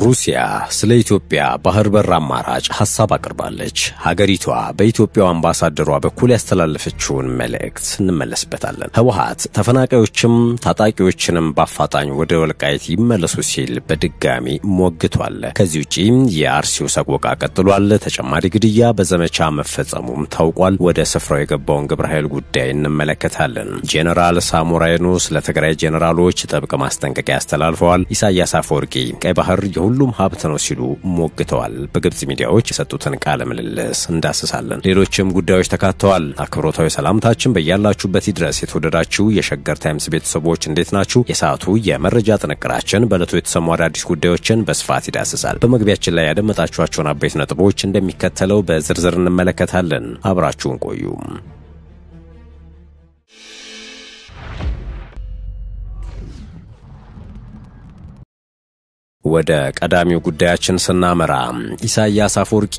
ሩሲያ ስለ ኢትዮጵያ ባህር በር አማራጭ ሐሳብ አቅርባለች። ሀገሪቷ በኢትዮጵያው አምባሳደሯ በኩል ያስተላለፈችውን መልእክት እንመለስበታለን። ህወሓት ተፈናቃዮችም ታጣቂዎችንም በአፋጣኝ ወደ ወልቃይት ይመለሱ ሲል በድጋሚ ሞግቷል። ከዚህ ውጪ የአርሲው ሰቆቃ ቀጥሏል። ተጨማሪ ግድያ በዘመቻ መፈጸሙም ታውቋል። ወደ ስፍራው የገባውን ግብረ ኃይል ጉዳይ እንመለከታለን። ጄኔራል ሳሞራ የኑስ ለትግራይ ጄኔራሎች ጥብቅ ማስጠንቀቂያ አስተላልፈዋል። ኢሳያስ አፈወርቂ ቀይ ባህር የሁሉም ሀብት ነው ሲሉ ሞግተዋል። በግብጽ ሚዲያዎች የሰጡትን ቃለ ምልልስ እንዳስሳለን። ሌሎችም ጉዳዮች ተካተዋል። አክብሮታዊ ሰላምታችን በእያላችሁበት ይድረስ። የተወደዳችሁ የሸገር ታይምስ ቤተሰቦች እንዴት ናችሁ? የሰዓቱ የመረጃ ጥንቅራችን በዕለቱ የተሰሙ አዳዲስ ጉዳዮችን በስፋት ይዳስሳል። በመግቢያችን ላይ ያደመጣችኋቸውን አበይት ነጥቦች እንደሚከተለው በዝርዝር እንመለከታለን። አብራችሁን ቆዩ። ወደ ቀዳሚው ጉዳያችን ስናመራ ኢሳያስ አፈወርቂ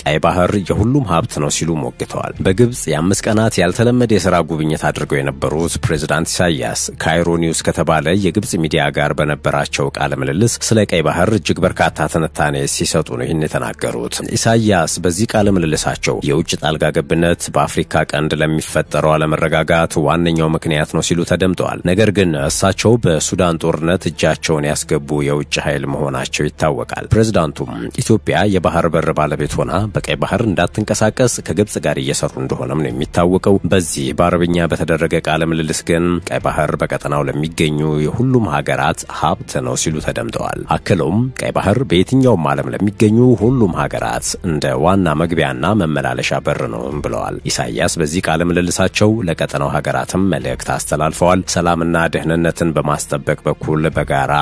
ቀይ ባህር የሁሉም ሀብት ነው ሲሉ ሞግተዋል። በግብጽ የ5 ቀናት ያልተለመደ የሥራ ጉብኝት አድርገው የነበሩት ፕሬዝዳንት ኢሳያስ ካይሮ ኒውስ ከተባለ የግብጽ ሚዲያ ጋር በነበራቸው ቃለ ምልልስ ስለ ቀይ ባህር እጅግ በርካታ ትንታኔ ሲሰጡ ነው ይህን የተናገሩት። ኢሳያስ በዚህ ቃለ ምልልሳቸው የውጭ ጣልቃ ገብነት በአፍሪካ ቀንድ ለሚፈጠረው አለመረጋጋት ዋነኛው ምክንያት ነው ሲሉ ተደምጠዋል። ነገር ግን እሳቸው በሱዳን ጦርነት እጃቸውን ያስገቡ የውጭ ኃይል መሆናቸው ይታወቃል። ፕሬዝዳንቱም ኢትዮጵያ የባህር በር ባለቤት ሆና በቀይ ባህር እንዳትንቀሳቀስ ከግብጽ ጋር እየሰሩ እንደሆነም ነው የሚታወቀው። በዚህ በአረብኛ በተደረገ ቃለ ምልልስ ግን ቀይ ባህር በቀጠናው ለሚገኙ የሁሉም ሀገራት ሀብት ነው ሲሉ ተደምጠዋል። አክለውም ቀይ ባህር በየትኛውም ዓለም ለሚገኙ ሁሉም ሀገራት እንደ ዋና መግቢያና መመላለሻ በር ነው ብለዋል። ኢሳያስ በዚህ ቃለ ምልልሳቸው ለቀጠናው ሀገራትም መልእክት አስተላልፈዋል። ሰላምና ደህንነትን በማስጠበቅ በኩል በጋራ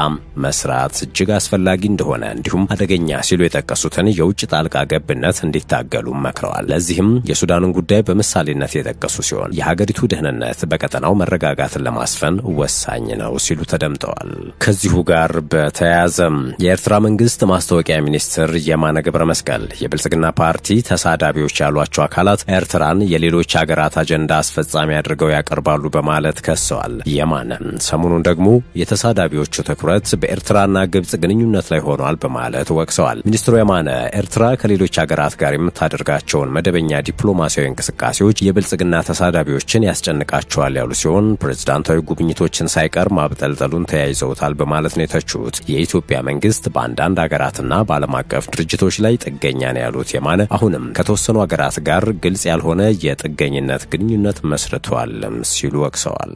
መስራት እጅግ አስፈላጊ እንደሆነ እንዲሁም አደገኛ ሲሉ የጠቀሱትን የውጭ ጣልቃ ገብነት እንዲታገሉ መክረዋል። ለዚህም የሱዳንን ጉዳይ በምሳሌነት የጠቀሱ ሲሆን የሀገሪቱ ደህንነት በቀጠናው መረጋጋትን ለማስፈን ወሳኝ ነው ሲሉ ተደምጠዋል። ከዚሁ ጋር በተያያዘም የኤርትራ መንግስት ማስታወቂያ ሚኒስትር የማነ ገብረ መስቀል የብልጽግና ፓርቲ ተሳዳቢዎች ያሏቸው አካላት ኤርትራን የሌሎች ሀገራት አጀንዳ አስፈጻሚ አድርገው ያቀርባሉ በማለት ከሰዋል። የማነ ሰሞኑን ደግሞ የተሳዳቢዎቹ ትኩረት በኤርትራና ግብጽ ግንኙነት ላይ ሆኗል በማለት ወቅሰዋል። ሚኒስትሩ የማነ ኤርትራ ከሌሎች ሀገራት ጋር የምታደርጋቸውን መደበኛ ዲፕሎማሲያዊ እንቅስቃሴዎች የብልጽግና ተሳዳቢዎችን ያስጨንቃቸዋል ያሉ ሲሆን ፕሬዝዳንታዊ ጉብኝቶችን ሳይቀር ማብጠልጠሉን ተያይዘውታል በማለት ነው የተቹት። የኢትዮጵያ መንግስት በአንዳንድ ሀገራትና በዓለም አቀፍ ድርጅቶች ላይ ጥገኛ ነው ያሉት የማነ አሁንም ከተወሰኑ ሀገራት ጋር ግልጽ ያልሆነ የጥገኝነት ግንኙነት መስርቷል ሲሉ ወቅሰዋል።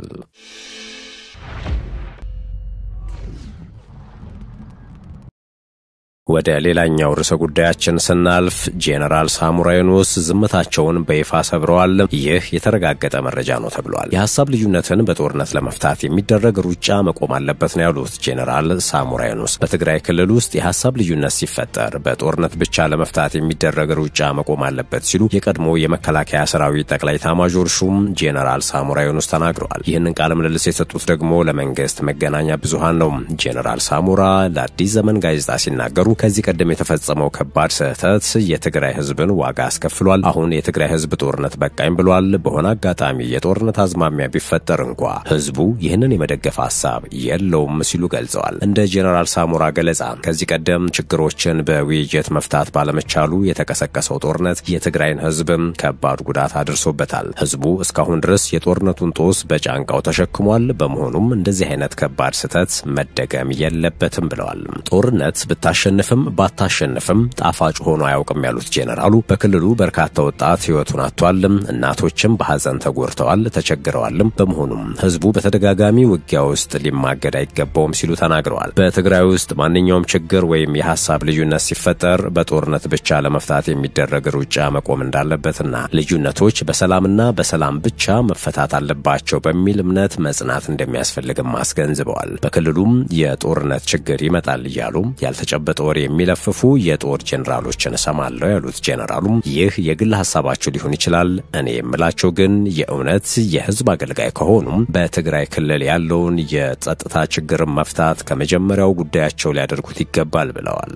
ወደ ሌላኛው ርዕሰ ጉዳያችን ስናልፍ ጄኔራል ሳሞራ የኑስ ዝምታቸውን በይፋ ሰብረዋል። ይህ የተረጋገጠ መረጃ ነው ተብሏል። የሐሳብ ልዩነትን በጦርነት ለመፍታት የሚደረግ ሩጫ መቆም አለበት ነው ያሉት ጄኔራል ሳሞራ የኑስ። በትግራይ ክልል ውስጥ የሐሳብ ልዩነት ሲፈጠር በጦርነት ብቻ ለመፍታት የሚደረግ ሩጫ መቆም አለበት ሲሉ የቀድሞ የመከላከያ ሰራዊት ጠቅላይ ኤታማዦር ሹም ጄኔራል ሳሞራ የኑስ ተናግረዋል። ይህንን ቃለ ምልልስ የሰጡት ደግሞ ለመንግስት መገናኛ ብዙሃን ነው። ጄኔራል ሳሞራ ለአዲስ ዘመን ጋዜጣ ሲናገሩ ከዚህ ቀደም የተፈጸመው ከባድ ስህተት የትግራይ ህዝብን ዋጋ አስከፍሏል። አሁን የትግራይ ህዝብ ጦርነት በቃኝ ብሏል። በሆነ አጋጣሚ የጦርነት አዝማሚያ ቢፈጠር እንኳ ህዝቡ ይህንን የመደገፍ ሐሳብ የለውም ሲሉ ገልጸዋል። እንደ ጄኔራል ሳሞራ ገለጻ ከዚህ ቀደም ችግሮችን በውይይት መፍታት ባለመቻሉ የተቀሰቀሰው ጦርነት የትግራይን ህዝብ ከባድ ጉዳት አድርሶበታል። ህዝቡ እስካሁን ድረስ የጦርነቱን ጦስ በጫንቃው ተሸክሟል። በመሆኑም እንደዚህ አይነት ከባድ ስህተት መደገም የለበትም ብለዋል። ጦርነት ብታሸንፍ ባታሸንፍም ጣፋጭ ሆኖ አያውቅም ያሉት ጄኔራሉ በክልሉ በርካታ ወጣት ህይወቱን አጥቷል። እናቶችም በሐዘን ተጎድተዋል፣ ተቸግረዋል። በመሆኑም ህዝቡ በተደጋጋሚ ውጊያ ውስጥ ሊማገድ አይገባውም ሲሉ ተናግረዋል። በትግራይ ውስጥ ማንኛውም ችግር ወይም የሐሳብ ልዩነት ሲፈጠር በጦርነት ብቻ ለመፍታት የሚደረግ ሩጫ መቆም እንዳለበትና ልዩነቶች በሰላምና በሰላም ብቻ መፈታት አለባቸው በሚል እምነት መጽናት እንደሚያስፈልግም አስገንዝበዋል። በክልሉም የጦርነት ችግር ይመጣል እያሉ ያልተጨበጠ ወሬ የሚለፍፉ የጦር ጄኔራሎችን ሰማለው ያሉት ጄኔራሉም ይህ የግል ሐሳባቸው ሊሆን ይችላል፣ እኔ የምላቸው ግን የእውነት የህዝብ አገልጋይ ከሆኑም በትግራይ ክልል ያለውን የጸጥታ ችግር መፍታት ከመጀመሪያው ጉዳያቸው ሊያደርጉት ይገባል ብለዋል።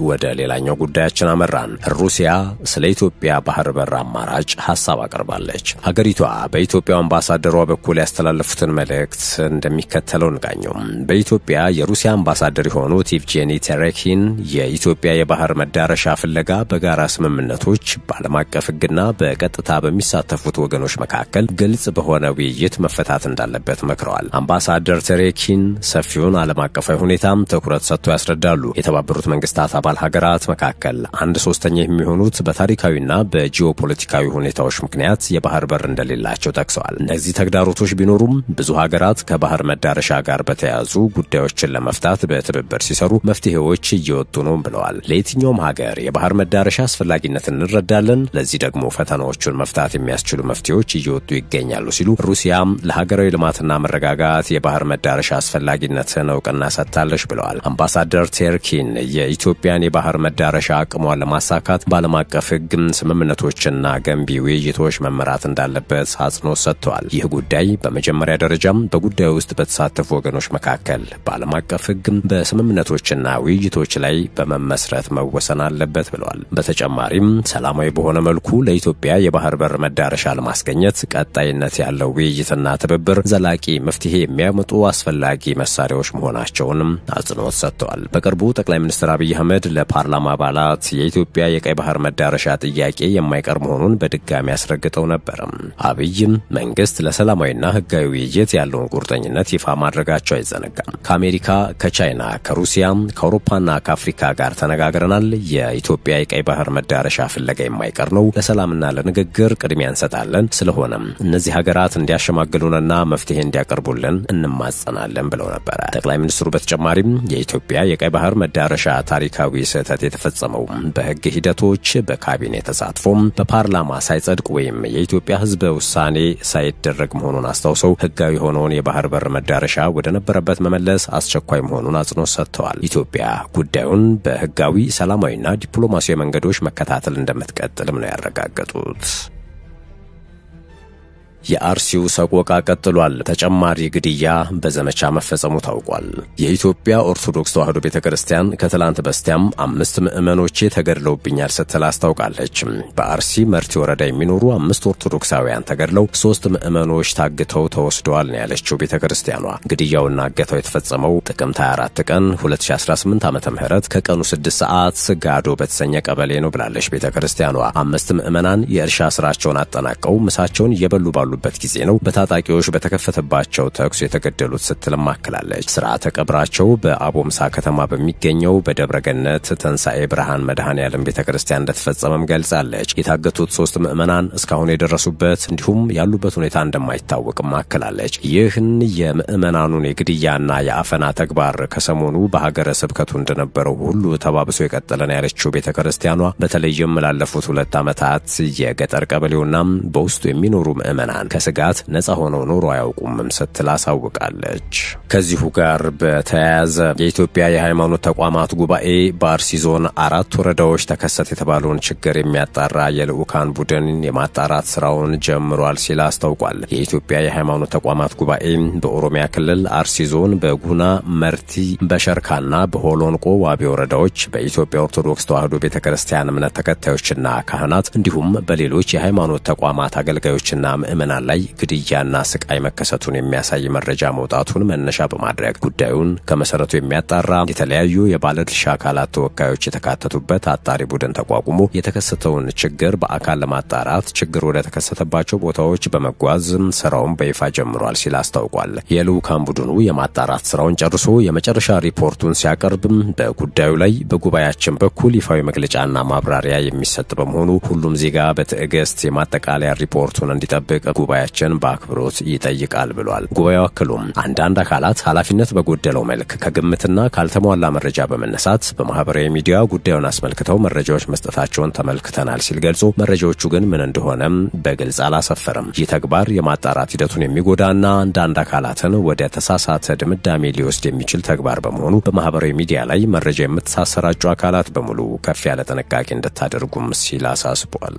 ወደ ሌላኛው ጉዳያችን አመራን። ሩሲያ ስለ ኢትዮጵያ ባህር በር አማራጭ ሐሳብ አቀርባለች። ሀገሪቷ በኢትዮጵያ አምባሳደሯ በኩል ያስተላለፉትን መልእክት እንደሚከተለው እንቃኘው። በኢትዮጵያ የሩሲያ አምባሳደር የሆኑት ኢቭጄኒ ቴሬኪን የኢትዮጵያ የባህር መዳረሻ ፍለጋ በጋራ ስምምነቶች በዓለም አቀፍ ሕግና በቀጥታ በሚሳተፉት ወገኖች መካከል ግልጽ በሆነ ውይይት መፈታት እንዳለበት መክረዋል። አምባሳደር ቴሬኪን ሰፊውን ዓለም አቀፋዊ ሁኔታም ትኩረት ሰጥተው ያስረዳሉ። የተባበሩት መንግስታት አባል ሀገራት መካከል 1/3 የሚሆኑት በታሪካዊና በጂኦፖለቲካዊ ሁኔታዎች ምክንያት የባህር በር እንደሌላቸው ጠቅሰዋል። እነዚህ ተግዳሮቶች ቢኖሩም ብዙ ሀገራት ከባህር መዳረሻ ጋር በተያያዙ ጉዳዮችን ለመፍታት በትብብር ሲሰሩ መፍትሄዎች እየወጡ ነው ብለዋል። ለየትኛውም ሀገር የባህር መዳረሻ አስፈላጊነት እንረዳለን፣ ለዚህ ደግሞ ፈተናዎቹን መፍታት የሚያስችሉ መፍትሄዎች እየወጡ ይገኛሉ ሲሉ ሩሲያም ለሀገራዊ ልማትና መረጋጋት የባህር መዳረሻ አስፈላጊነትን እውቅና ሰጥታለች ብለዋል። አምባሳደር ቴርኪን የኢትዮጵያን የባህር መዳረሻ አቅሟን ለማሳካት በዓለም አቀፍ ሕግ ስምምነቶችና ገንቢ ውይይቶች መመራት እንዳለበት አጽንኦት ሰጥተዋል። ይህ ጉዳይ በመጀመሪያ ደረጃም በጉዳዩ ውስጥ በተሳተፉ ወገኖች መካከል በዓለም አቀፍ ሕግ በስምምነቶችና ውይይቶች ላይ በመመስረት መወሰን አለበት ብለዋል። በተጨማሪም ሰላማዊ በሆነ መልኩ ለኢትዮጵያ የባህር በር መዳረሻ ለማስገኘት ቀጣይነት ያለው ውይይትና ትብብር ዘላቂ መፍትሄ የሚያመጡ አስፈላጊ መሳሪያዎች መሆናቸውንም አጽንኦት ሰጥተዋል። በቅርቡ ጠቅላይ ሚኒስትር አብይ አህመድ ለፓርላማ አባላት የኢትዮጵያ የቀይ ባህር መዳረሻ ጥያቄ የማይቀር መሆኑን በድጋሚ ያስረግጠው ነበር። አብይም መንግስት ለሰላማዊና ህጋዊ ውይይት ያለውን ቁርጠኝነት ይፋ ማድረጋቸው አይዘነጋም። ከአሜሪካ፣ ከቻይና፣ ከሩሲያ፣ ከአውሮፓና ከአፍሪካ ጋር ተነጋግረናል። የኢትዮጵያ የቀይ ባህር መዳረሻ ፍለጋ የማይቀር ነው። ለሰላምና ለንግግር ቅድሚያ እንሰጣለን። ስለሆነም እነዚህ ሀገራት እንዲያሸማግሉንና መፍትሄ እንዲያቀርቡልን እንማጸናለን ብለው ነበር። ጠቅላይ ሚኒስትሩ በተጨማሪም የኢትዮጵያ የቀይ ባህር መዳረሻ ታሪካዊ ስህተት የተፈጸመው በህግ ሂደቶች፣ በካቢኔ ተሳትፎም በፓርላማ ሳይጸድቅ ወይም የኢትዮጵያ ህዝብ ውሳኔ ሳይደረግ መሆኑን አስታውሰው ህጋዊ የሆነውን የባህር በር መዳረሻ ወደ ነበረበት መመለስ አስቸኳይ መሆኑን አጽንኦት ሰጥተዋል። ኢትዮጵያ ጉዳዩን በህጋዊ ሰላማዊና ዲፕሎማሲያዊ መንገዶች መከታተል እንደምትቀጥልም ነው ያረጋገጡት። የአርሲው ሰቆቃ ቀጥሏል። ተጨማሪ ግድያ በዘመቻ መፈጸሙ ታውቋል። የኢትዮጵያ ኦርቶዶክስ ተዋሕዶ ቤተክርስቲያን ከትላንት በስቲያም 5 ምዕመኖቼ ተገድለውብኛል ስትል አስታውቃለች። በአርሲ መርቲ ወረዳ የሚኖሩ 5 ኦርቶዶክሳውያን ተገድለው 3 ምዕመኖች ታግተው ተወስደዋል ነው ያለችው ቤተክርስቲያኗ። ግድያውና እገታው የተፈጸመው ጥቅምት 24 ቀን 2018 ዓ.ም ከቀኑ 6 ሰዓት ጋዶ በተሰኘ ቀበሌ ነው ብላለች ቤተክርስቲያኗ። 5 ምዕመናን የእርሻ ስራቸውን አጠናቀው ምሳቸውን እየበሉ ባሉ በት ጊዜ ነው በታጣቂዎች በተከፈተባቸው ተኩስ የተገደሉት ስትልም አክላለች። ስርዓተ ቀብራቸው በአቦምሳ ከተማ በሚገኘው በደብረገነት ትንሣኤ ብርሃን መድኃኔዓለም ቤተክርስቲያን እንደተፈጸመም ገልጻለች። የታገቱት 3 ምዕመናን እስካሁን የደረሱበት እንዲሁም ያሉበት ሁኔታ እንደማይታወቅም አክላለች። ይህን የምዕመናኑን የግድያና የአፈና ተግባር ከሰሞኑ በሀገረ ስብከቱ እንደነበረው ሁሉ ተባብሶ የቀጠለን ያለችው ቤተክርስቲያኗ በተለይም ላለፉት 2 ዓመታት የገጠር ቀበሌውና በውስጡ የሚኖሩ ምዕመናን ከስጋት ነፃ ሆነው ኖሮ አያውቁም ስትል አሳውቃለች። ከዚሁ ጋር በተያያዘ የኢትዮጵያ የሃይማኖት ተቋማት ጉባኤ በአርሲ ዞን 4 ወረዳዎች ተከሰተ የተባለውን ችግር የሚያጣራ የልዑካን ቡድን የማጣራት ስራውን ጀምሯል ሲል አስታውቋል። የኢትዮጵያ የሃይማኖት ተቋማት ጉባኤ በኦሮሚያ ክልል አርሲ ዞን በጉና መርቲ፣ በሸርካና በሆሎንቆ ዋቢ ወረዳዎች በኢትዮጵያ ኦርቶዶክስ ተዋሕዶ ቤተክርስቲያን እምነት ተከታዮችና ካህናት እንዲሁም በሌሎች የሃይማኖት ተቋማት አገልጋዮችና ምዕመናን ላይ ግድያና ስቃይ መከሰቱን የሚያሳይ መረጃ መውጣቱን መነሻ በማድረግ ጉዳዩን ከመሰረቱ የሚያጣራ የተለያዩ የባለድርሻ አካላት ተወካዮች የተካተቱበት አጣሪ ቡድን ተቋቁሞ የተከሰተውን ችግር በአካል ለማጣራት ችግር ወደ ተከሰተባቸው ቦታዎች በመጓዝ ስራውን በይፋ ጀምሯል ሲል አስታውቋል። የልዑካን ቡድኑ የማጣራት ስራውን ጨርሶ የመጨረሻ ሪፖርቱን ሲያቀርብም በጉዳዩ ላይ በጉባኤያችን በኩል ይፋዊ መግለጫና ማብራሪያ የሚሰጥ በመሆኑ ሁሉም ዜጋ በትዕግስት የማጠቃለያ ሪፖርቱን እንዲጠብቅ ጉባኤያችን በአክብሮት ይጠይቃል ብሏል። ጉባኤው አክሎም አንዳንድ አካላት ኃላፊነት በጎደለው መልክ ከግምትና ካልተሟላ መረጃ በመነሳት በማህበራዊ ሚዲያ ጉዳዩን አስመልክተው መረጃዎች መስጠታቸውን ተመልክተናል ሲል ገልጾ መረጃዎቹ ግን ምን እንደሆነም በግልጽ አላሰፈረም። ይህ ተግባር የማጣራት ሂደቱን የሚጎዳና አንዳንድ አካላትን ወደ ተሳሳተ ድምዳሜ ሊወስድ የሚችል ተግባር በመሆኑ በማህበራዊ ሚዲያ ላይ መረጃ የምትሳሰራጩ አካላት በሙሉ ከፍ ያለ ጥንቃቄ እንድታደርጉም ሲል አሳስቧል።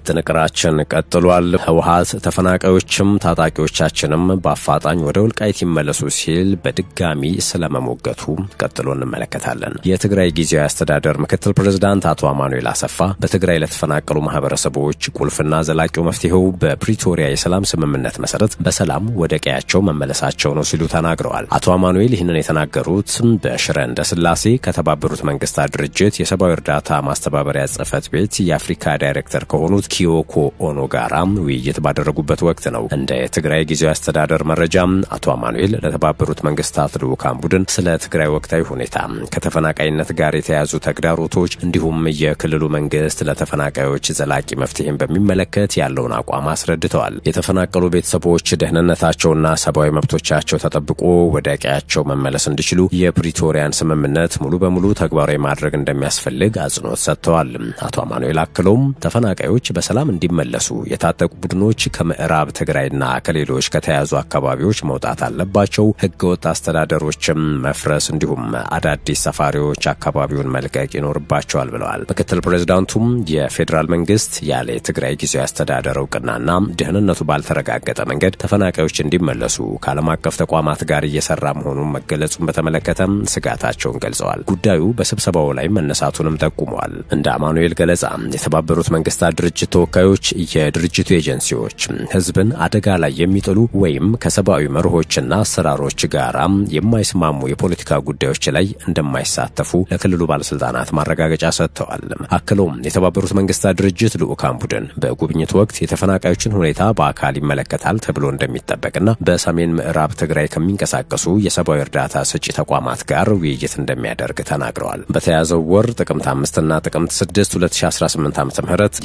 ጥንቅራችን ቀጥሏል። ህወሓት ተፈናቃዮችም ታጣቂዎቻችንም በአፋጣኝ ወደ ወልቃይት ይመለሱ ሲል በድጋሚ ስለመሞገቱ ቀጥሎ እንመለከታለን። የትግራይ ጊዜያዊ አስተዳደር ምክትል ፕሬዝዳንት አቶ አማኑኤል አሰፋ በትግራይ ለተፈናቀሉ ማህበረሰቦች ቁልፍና ዘላቂው መፍትሄው በፕሪቶሪያ የሰላም ስምምነት መሰረት በሰላም ወደ ቀያቸው መመለሳቸው ነው ሲሉ ተናግረዋል። አቶ አማኑኤል ይህንን የተናገሩት በሽረ እንዳስላሴ ከተባበሩት መንግስታት ድርጅት የሰብአዊ እርዳታ ማስተባበሪያ ጽህፈት ቤት የአፍሪካ ዳይሬክተር ከሆኑት ኪዮኮ ኦኖ ጋራም ውይይት ባደረጉበት ወቅት ነው። እንደ ትግራይ ጊዜያዊ አስተዳደር መረጃም አቶ አማኑኤል ለተባበሩት መንግስታት ልዑካን ቡድን ስለ ትግራይ ወቅታዊ ሁኔታ፣ ከተፈናቃይነት ጋር የተያዙ ተግዳሮቶች እንዲሁም የክልሉ መንግስት ለተፈናቃዮች ዘላቂ መፍትሄን በሚመለከት ያለውን አቋም አስረድተዋል። የተፈናቀሉ ቤተሰቦች ደህንነታቸውና ሰብአዊ መብቶቻቸው ተጠብቆ ወደ ቀያቸው መመለስ እንዲችሉ የፕሪቶሪያን ስምምነት ሙሉ በሙሉ ተግባራዊ ማድረግ እንደሚያስፈልግ አጽንኦት ሰጥተዋል። አቶ አማኑኤል አክለውም ተፈናቃዮች በሰላም እንዲመለሱ የታጠቁ ቡድኖች ከምዕራብ ትግራይና ከሌሎች ከተያዙ አካባቢዎች መውጣት አለባቸው፣ ህገወጥ አስተዳደሮችም መፍረስ እንዲሁም አዳዲስ ሰፋሪዎች አካባቢውን መልቀቅ ይኖርባቸዋል ብለዋል። ምክትል ፕሬዝዳንቱም የፌዴራል መንግስት ያለ ትግራይ ጊዜያዊ አስተዳደር እውቅናና ደህንነቱ ባልተረጋገጠ መንገድ ተፈናቃዮች እንዲመለሱ ከዓለም አቀፍ ተቋማት ጋር እየሰራ መሆኑን መገለጹን በተመለከተም ስጋታቸውን ገልጸዋል። ጉዳዩ በስብሰባው ላይ መነሳቱንም ጠቁመዋል። እንደ አማኑኤል ገለጻ የተባበሩት መንግስታት ድርጅት ተወካዮች የድርጅቱ ኤጀንሲዎች ህዝብን አደጋ ላይ የሚጥሉ ወይም ከሰብአዊ መርሆችና አሰራሮች ጋር የማይስማሙ የፖለቲካ ጉዳዮች ላይ እንደማይሳተፉ ለክልሉ ባለስልጣናት ማረጋገጫ ሰጥተዋል። አክለውም የተባበሩት መንግስታት ድርጅት ልዑካን ቡድን በጉብኝት ወቅት የተፈናቃዮችን ሁኔታ በአካል ይመለከታል ተብሎ እንደሚጠበቅና በሰሜን ምዕራብ ትግራይ ከሚንቀሳቀሱ የሰብአዊ እርዳታ ሰጪ ተቋማት ጋር ውይይት እንደሚያደርግ ተናግረዋል። በተያዘው ወር ጥቅምት 5 እና ጥቅምት 6 2018 ዓ.ም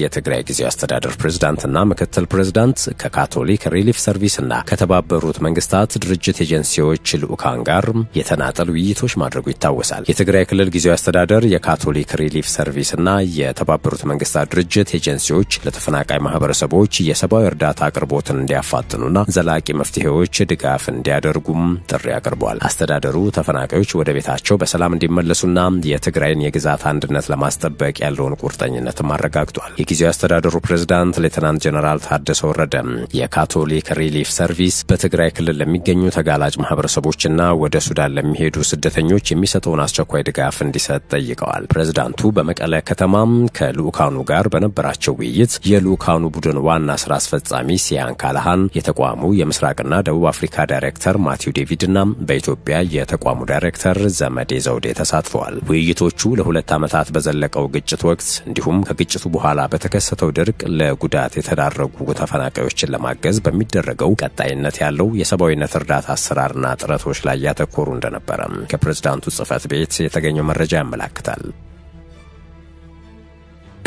የትግራይ ጊዜያዊ አስተዳደር ፕሬዝዳንትና ምክትል ፕሬዝዳንት ከካቶሊክ ሪሊፍ ሰርቪስና ከተባበሩት መንግስታት ድርጅት ኤጀንሲዎች ልዑካን ጋር የተናጠል ውይይቶች ማድረጉ ይታወሳል። የትግራይ ክልል ጊዜያዊ አስተዳደር የካቶሊክ ሪሊፍ ሰርቪስና የተባበሩት መንግስታት ድርጅት ኤጀንሲዎች ለተፈናቃይ ማህበረሰቦች የሰብአዊ እርዳታ አቅርቦትን እንዲያፋጥኑና ዘላቂ መፍትሄዎች ድጋፍ እንዲያደርጉም ጥሪ አቅርበዋል። አስተዳደሩ ተፈናቃዮች ወደ ቤታቸው በሰላም እንዲመለሱና የትግራይን የግዛት አንድነት ለማስጠበቅ ያለውን ቁርጠኝነት አረጋግጧል። የጊዜያዊ አስተዳደሩ ፕሬዝዳንት ሌተናንት ጀነራል ታደሰ ወረደ የካቶሊክ ሪሊፍ ሰርቪስ በትግራይ ክልል ለሚገኙ ተጋላጭ ማህበረሰቦችና ወደ ሱዳን ለሚሄዱ ስደተኞች የሚሰጠውን አስቸኳይ ድጋፍ እንዲሰጥ ጠይቀዋል። ፕሬዝዳንቱ በመቀለ ከተማም ከልዑካኑ ጋር በነበራቸው ውይይት የልዑካኑ ቡድን ዋና ስራ አስፈጻሚ ሲያን ካላሃን፣ የተቋሙ የምስራቅና ደቡብ አፍሪካ ዳይሬክተር ማቲው ዴቪድና በኢትዮጵያ የተቋሙ ዳይሬክተር ዘመዴ ዘውዴ ተሳትፈዋል። ውይይቶቹ ለሁለት ዓመታት በዘለቀው ግጭት ወቅት እንዲሁም ከግጭቱ በኋላ በተከሰተው ድርቅ ለጉዳት የተዳረጉ ተፈናቃዮችን ለማገዝ በሚደረገው ቀጣይነት ያለው የሰብአዊነት እርዳታ አሰራርና ጥረቶች ላይ ያተኮሩ እንደነበረ ከፕሬዝዳንቱ ጽህፈት ቤት የተገኘው መረጃ ያመለክታል።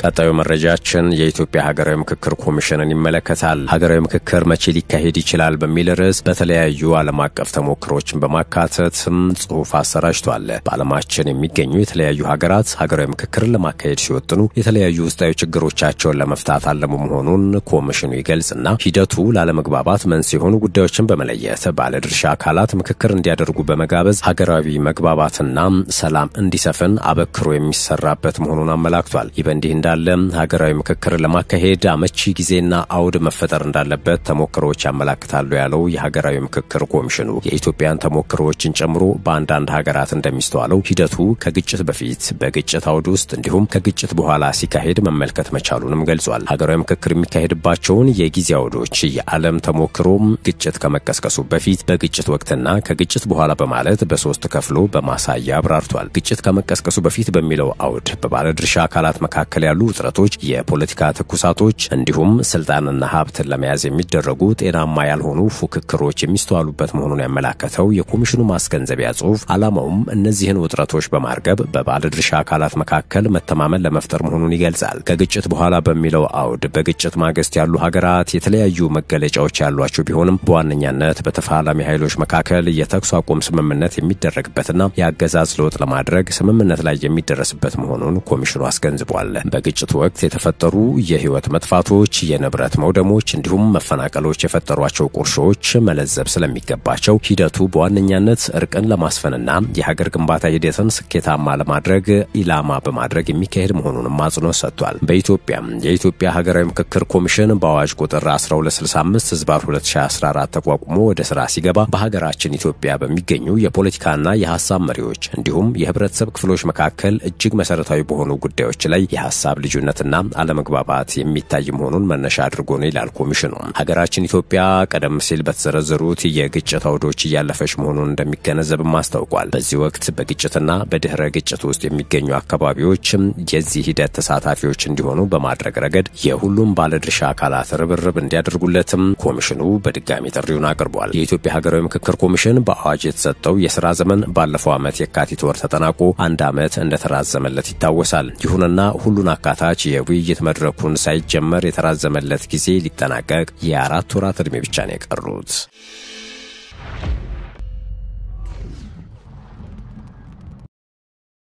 ቀጣዩ መረጃችን የኢትዮጵያ ሀገራዊ ምክክር ኮሚሽንን ይመለከታል። ሀገራዊ ምክክር መቼ ሊካሄድ ይችላል በሚል ርዕስ በተለያዩ ዓለም አቀፍ ተሞክሮችን በማካተት ጽሑፍ አሰራጭቷል። በዓለማችን የሚገኙ የተለያዩ ሀገራት ሀገራዊ ምክክርን ለማካሄድ ሲወጥኑ የተለያዩ ውስጣዊ ችግሮቻቸውን ለመፍታት አለሙ መሆኑን ኮሚሽኑ ይገልጽና ሂደቱ ላለመግባባት መንስኤ የሆኑ ጉዳዮችን በመለየት ባለድርሻ አካላት ምክክር እንዲያደርጉ በመጋበዝ ሀገራዊ መግባባትና ሰላም እንዲሰፍን አበክሮ የሚሰራበት መሆኑን አመላክቷል። ይህ በእንዲህ እንዳለ ሀገራዊ ምክክር ለማካሄድ አመቺ ጊዜና አውድ መፈጠር እንዳለበት ተሞክሮዎች ያመላክታሉ ያለው የሀገራዊ ምክክር ኮሚሽኑ የኢትዮጵያን ተሞክሮዎችን ጨምሮ በአንዳንድ ሀገራት እንደሚስተዋለው ሂደቱ ከግጭት በፊት በግጭት አውድ ውስጥ እንዲሁም ከግጭት በኋላ ሲካሄድ መመልከት መቻሉንም ገልጿል። ሀገራዊ ምክክር የሚካሄድባቸውን የጊዜ አውዶች የዓለም ተሞክሮም ግጭት ከመቀስቀሱ በፊት፣ በግጭት ወቅትና ከግጭት በኋላ በማለት በሶስት ከፍሎ በማሳያ አብራርቷል። ግጭት ከመቀስቀሱ በፊት በሚለው አውድ በባለድርሻ አካላት መካከል ያሉ ውጥረቶች፣ የፖለቲካ ትኩሳቶች እንዲሁም ስልጣንና ሀብትን ለመያዝ የሚደረጉ ጤናማ ያልሆኑ ፉክክሮች የሚስተዋሉበት መሆኑን ያመላከተው የኮሚሽኑ ማስገንዘቢያ ጽሑፍ ዓላማውም እነዚህን ውጥረቶች በማርገብ በባለድርሻ አካላት መካከል መተማመን ለመፍጠር መሆኑን ይገልጻል። ከግጭት በኋላ በሚለው አውድ በግጭት ማግስት ያሉ ሀገራት የተለያዩ መገለጫዎች ያሏቸው ቢሆንም በዋነኛነት በተፋላሚ ኃይሎች መካከል የተኩስ አቁም ስምምነት የሚደረግበትና የአገዛዝ ለውጥ ለማድረግ ስምምነት ላይ የሚደረስበት መሆኑን ኮሚሽኑ አስገንዝቧል። በግጭቱ ወቅት የተፈጠሩ የህይወት መጥፋቶች፣ የንብረት መውደሞች እንዲሁም መፈናቀሎች የፈጠሯቸው ቁርሾች መለዘብ ስለሚገባቸው ሂደቱ በዋነኛነት እርቅን ለማስፈንና የሀገር ግንባታ ሂደትን ስኬታማ ለማድረግ ኢላማ በማድረግ የሚካሄድ መሆኑንም አጽንኦት ሰጥቷል። የኢትዮጵያ ሀገራዊ ምክክር ኮሚሽን በአዋጅ ቁጥር 1265/2014 ተቋቁሞ ወደ ስራ ሲገባ በሀገራችን ኢትዮጵያ በሚገኙ የፖለቲካና የሐሳብ መሪዎች እንዲሁም የህብረተሰብ ክፍሎች መካከል እጅግ መሰረታዊ በሆኑ ጉዳዮች ላይ የሐሳብ ልዩነትና አለመግባባት የሚታይ መሆኑን መነሻ አድርጎ ነው ይላል ኮሚሽኑ። ሀገራችን ኢትዮጵያ ቀደም ሲል በተዘረዘሩት የግጭት አውዶች እያለፈች መሆኑን እንደሚገነዘብም አስታውቋል። በዚህ ወቅት በግጭትና በድህረ ግጭት ውስጥ የሚገኙ አካባቢዎች የዚህ ሂደት ተሳታፊዎች እንዲሆኑ በማድረግ ረገድ የሁሉም ባለድርሻ አካላት ርብርብ እንዲያደርጉለትም ኮሚሽኑ በድጋሚ ጥሪውን አቅርቧል። የኢትዮጵያ ሀገራዊ ምክክር ኮሚሽን በአዋጅ የተሰጠው የሥራ ዘመን ባለፈው ዓመት የካቲት ወር ተጠናቆ 1 ዓመት እንደተራዘመለት ይታወሳል። ይሁንና ሁሉን አካታች የውይይት መድረኩን ሳይጀመር የተራዘመለት ጊዜ ሊጠናቀቅ የ4 ወራት ዕድሜ ብቻ ነው የቀሩት።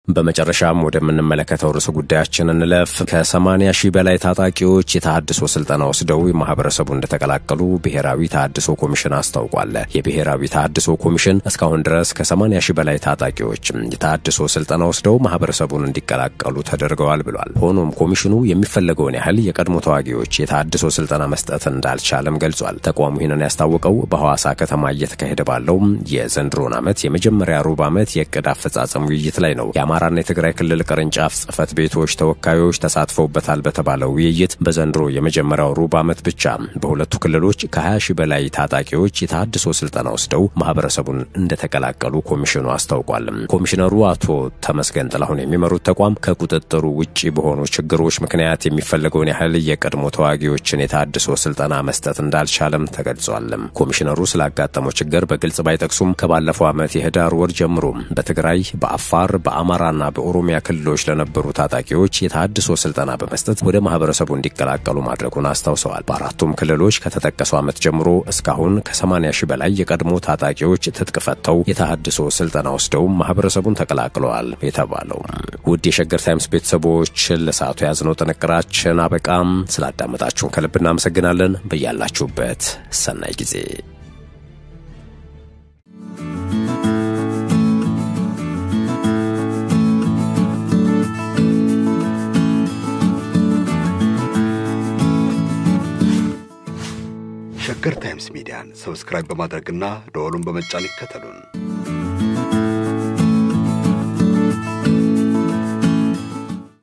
በመጨረሻም ወደምንመለከተው ርዕሰ ጉዳያችን እንለፍ። ከ80,000 በላይ ታጣቂዎች የተሃድሶ ስልጠና ወስደው ማህበረሰቡ እንደተቀላቀሉ ብሔራዊ ተሃድሶ ኮሚሽን አስታውቋል። የብሔራዊ ተሃድሶ ኮሚሽን እስካሁን ድረስ ከ80,000 በላይ ታጣቂዎች የተሃድሶ ስልጠና ወስደው ማህበረሰቡን እንዲቀላቀሉ ተደርገዋል ብሏል። ሆኖም ኮሚሽኑ የሚፈለገውን ያህል የቀድሞ ተዋጊዎች የተሃድሶ ስልጠና መስጠት እንዳልቻለም ገልጿል። ተቋሙ ይህንን ያስታወቀው በሐዋሳ ከተማ እየተካሄደ ባለው የዘንድሮን ዓመት የመጀመሪያ ሩብ ዓመት የዕቅድ አፈጻጸም ውይይት ላይ ነው። የአማራና የትግራይ ክልል ቅርንጫፍ ጽህፈት ቤቶች ተወካዮች ተሳትፈውበታል በተባለው ውይይት በዘንድሮ የመጀመሪያው ሩብ ዓመት ብቻ በሁለቱ ክልሎች ከ20,000 በላይ ታጣቂዎች የተሃድሶ ስልጠና ወስደው ማህበረሰቡን እንደተቀላቀሉ ኮሚሽኑ አስታውቋል። ኮሚሽነሩ አቶ ተመስገን ጥላሁን የሚመሩት ተቋም ከቁጥጥሩ ውጪ በሆኑ ችግሮች ምክንያት የሚፈለገውን ያህል የቀድሞ ተዋጊዎችን የተሃድሶ ስልጠና መስጠት እንዳልቻለም ተገልጿል። ኮሚሽነሩ ስላጋጠመው ችግር በግልጽ ባይጠቅሱም ከባለፈው ዓመት የህዳር ወር ጀምሮ በትግራይ፣ በአፋር፣ በአማራና በኦሮሚያ ክልሎች ለነበሩ ታጣቂዎች የተሃድሶ ስልጠና በመስጠት ወደ ማህበረሰቡ እንዲቀላቀሉ ማድረጉን አስታውሰዋል። በአራቱም ክልሎች ከተጠቀሰው ዓመት ጀምሮ እስካሁን ከ80,000 በላይ የቀድሞ ታጣቂዎች ትጥቅ ፈተው የተሃድሶ ስልጠና ወስደው ማህበረሰቡን ተቀላቅለዋል የተባለው። ውድ የሸገር ታይምስ ቤተሰቦች ለሰዓቱ ያዝነው ጥንቅራችን አበቃም። ስላዳመጣችሁን ከልብ እናመሰግናለን። በያላችሁበት ሰናይ ጊዜ። ሸገር ታይምስ ሚዲያን ሰብስክራይብ በማድረግና ደወሉን በመጫን ይከተሉን።